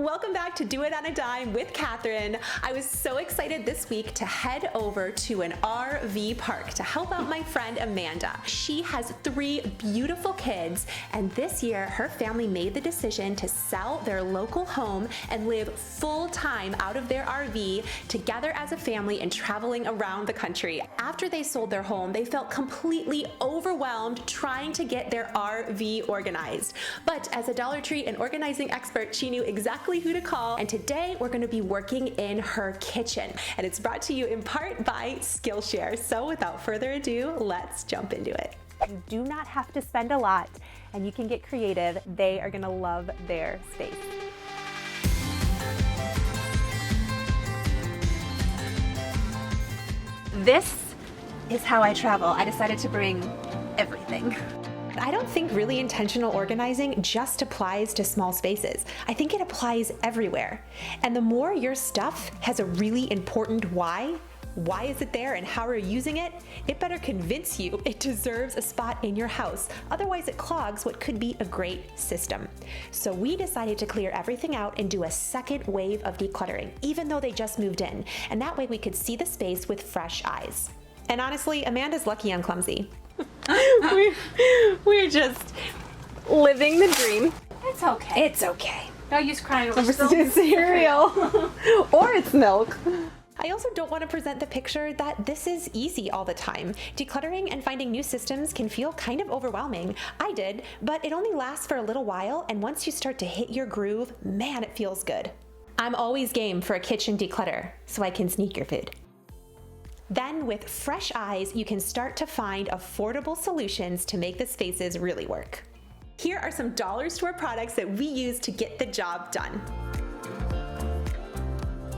Welcome back to Do It on a Dime with Kathryn. I was so excited this week to head over to an RV park to help out my friend Amanda. She has 3 beautiful kids, and this year her family made the decision to sell their local home and live full-time out of their RV together as a family and traveling around the country. After they sold their home, they felt completely overwhelmed trying to get their RV organized. But as a Dollar Tree and organizing expert, she knew exactly who to call, and today we're going to be working in her kitchen, and it's brought to you in part by Skillshare. So without further ado, let's jump into it. You do not have to spend a lot, and you can get creative. They are going to love their space. This is how I travel. I decided to bring everything. I don't think really intentional organizing just applies to small spaces. I think it applies everywhere. And the more your stuff has a really important why is it there and how are you using it, it better convince you it deserves a spot in your house. Otherwise it clogs what could be a great system. So we decided to clear everything out and do a second wave of decluttering, even though they just moved in. And that way we could see the space with fresh eyes. And honestly, Amanda's lucky I'm clumsy. We're just living the dream. It's okay. It's okay. No use crying over cereal. Or it's milk. I also don't want to present the picture that this is easy all the time. Decluttering and finding new systems can feel kind of overwhelming. I did, but it only lasts for a little while, and once you start to hit your groove, man, it feels good. I'm always game for a kitchen declutter, so I can sneak your food. Then with fresh eyes, you can start to find affordable solutions to make the spaces really work. Here are some dollar store products that we use to get the job done.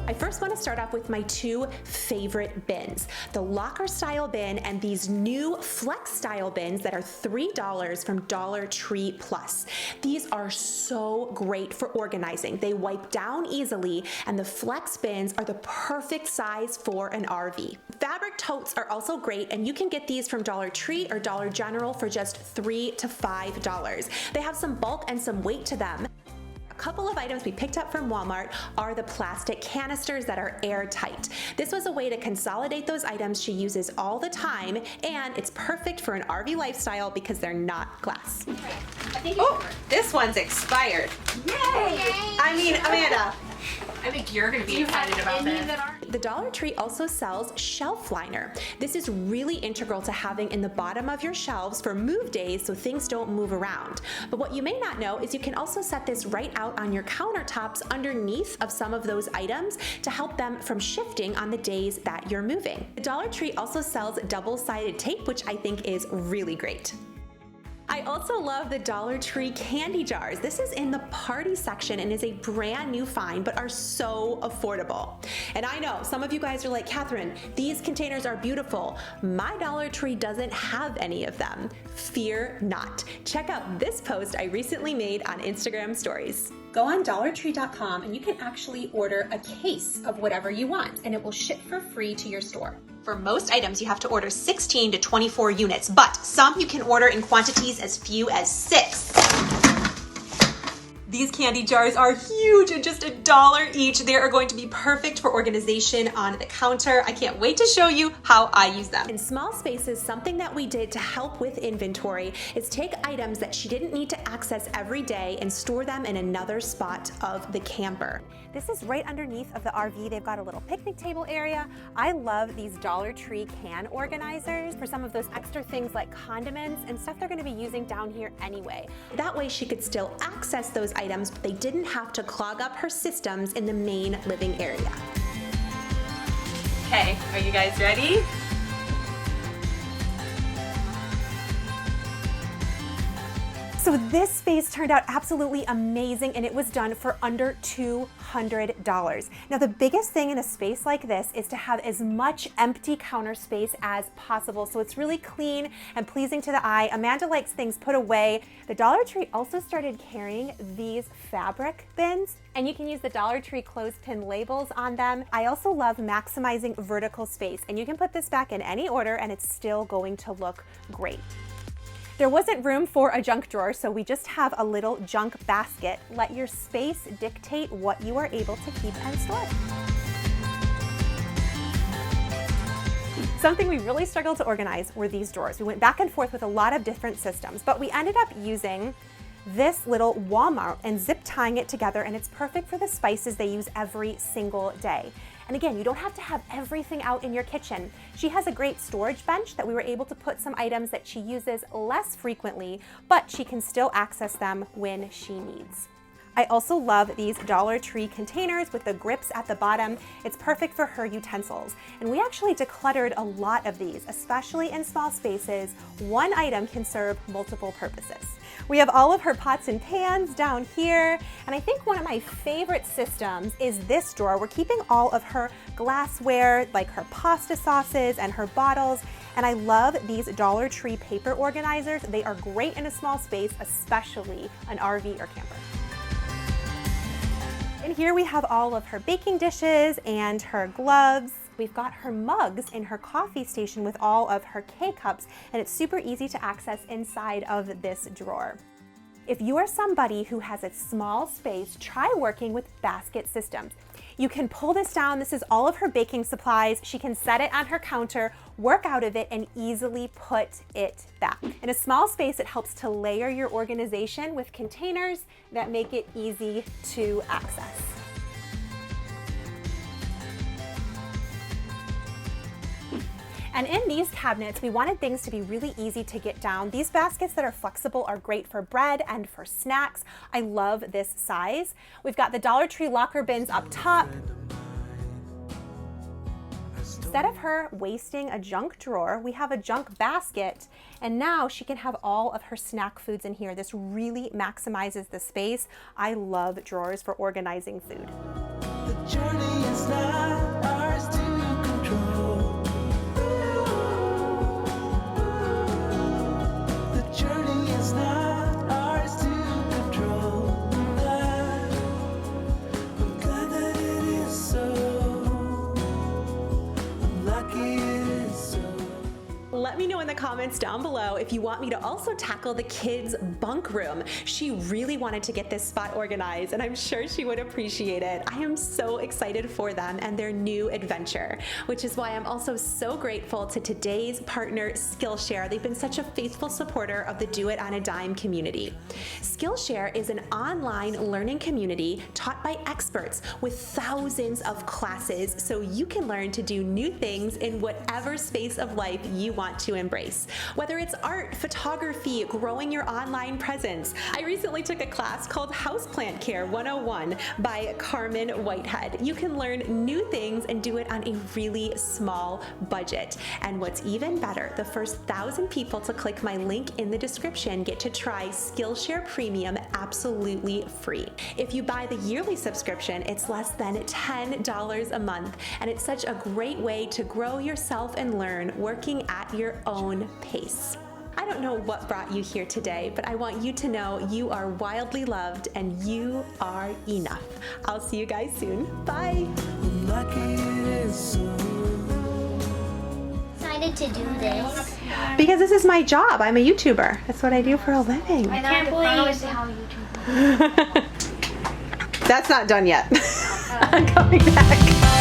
I first want to start off with my 2 favorite bins, the locker style bin and these new flex style bins that are $3 from Dollar Tree Plus. These are so great for organizing. They wipe down easily, and the flex bins are the perfect size for an RV. Fabric totes are also great, and you can get these from Dollar Tree or Dollar General for just $3 to $5. They have some bulk and some weight to them. A couple of items we picked up from Walmart are the plastic canisters that are airtight. This was a way to consolidate those items she uses all the time, and it's perfect for an RV lifestyle because they're not glass. Oh, this one's expired. Yay! I mean, Amanda. I think you're going to be excited about this. The Dollar Tree also sells shelf liner. This is really integral to having in the bottom of your shelves for move days so things don't move around. But what you may not know is you can also set this right out on your countertops underneath of some of those items to help them from shifting on the days that you're moving. The Dollar Tree also sells double-sided tape, which I think is really great. I also love the Dollar Tree candy jars. This is in the party section and is a brand new find, but are so affordable. And I know some of you guys are like, Kathryn, these containers are beautiful. My Dollar Tree doesn't have any of them. Fear not. Check out this post I recently made on Instagram stories. Go on dollartree.com and you can actually order a case of whatever you want, and it will ship for free to your store. For most items, you have to order 16 to 24 units, but some you can order in quantities as few as 6. These candy jars are huge and just $1 each. They are going to be perfect for organization on the counter. I can't wait to show you how I use them. In small spaces, something that we did to help with inventory is take items that she didn't need to access every day and store them in another spot of the camper. This is right underneath of the RV. They've got a little picnic table area. I love these Dollar Tree can organizers for some of those extra things like condiments and stuff they're going to be using down here anyway. That way she could still access those items, but they didn't have to clog up her systems in the main living area. Okay, are you guys ready? So this space turned out absolutely amazing, and it was done for under $200. Now the biggest thing in a space like this is to have as much empty counter space as possible, so it's really clean and pleasing to the eye. Amanda likes things put away. The Dollar Tree also started carrying these fabric bins, and you can use the Dollar Tree clothespin labels on them. I also love maximizing vertical space, and you can put this back in any order and it's still going to look great. There wasn't room for a junk drawer, so we just have a little junk basket. Let your space dictate what you are able to keep and store. Something we really struggled to organize were these drawers. We went back and forth with a lot of different systems, but we ended up using this little wall mount and zip tying it together, and it's perfect for the spices they use every single day. And again, you don't have to have everything out in your kitchen. She has a great storage bench that we were able to put some items that she uses less frequently, but she can still access them when she needs. I also love these Dollar Tree containers with the grips at the bottom. It's perfect for her utensils. And we actually decluttered a lot of these, especially in small spaces. One item can serve multiple purposes. We have all of her pots and pans down here. And I think one of my favorite systems is this drawer. We're keeping all of her glassware, like her pasta sauces and her bottles. And I love these Dollar Tree paper organizers. They are great in a small space, especially an RV or camper. And here we have all of her baking dishes and her gloves. We've got her mugs in her coffee station with all of her K-cups, and it's super easy to access inside of this drawer. If you are somebody who has a small space, try working with basket systems. You can pull this down. This is all of her baking supplies. She can set it on her counter, work out of it, and easily put it back. In a small space, it helps to layer your organization with containers that make it easy to access. And in these cabinets, we wanted things to be really easy to get down. These baskets that are flexible are great for bread and for snacks. I love this size. We've got the Dollar Tree locker bins up top. Instead of her wasting a junk drawer, we have a junk basket, and now she can have all of her snack foods in here. This really maximizes the space. I love drawers for organizing food. The journey is not ours to control. The journey is not ours to control. I'm glad that it is so. I'm lucky it is so. Let me know in the comments down below if you want me to also tackle the kids' bunk room. She really wanted to get this spot organized, and I'm sure she would appreciate it. I am so excited for them and their new adventure, which is why I'm also so grateful to today's partner, Skillshare. They've been such a faithful supporter of the Do It on a Dime community. Skillshare is an online learning community taught by experts with thousands of classes, so you can learn to do new things in whatever space of life you want to embrace. Whether it's art, photography, growing your online presence. I recently took a class called Houseplant Care 101 by Carmen Whitehead. You can learn new things and do it on a really small budget. And what's even better, the first 1,000 people to click my link in the description get to try Skillshare Premium absolutely free. If you buy the yearly subscription, it's less than $10 a month, and it's such a great way to grow yourself and learn working at your own pace. I don't know what brought you here today, but I want you to know you are wildly loved and you are enough. I'll see you guys soon. Bye. I'm lucky it is so. Decided to do this. Because this is my job. I'm a YouTuber. That's what I do for a living. I can't believe how YouTube. That's not done yet. I'm coming back.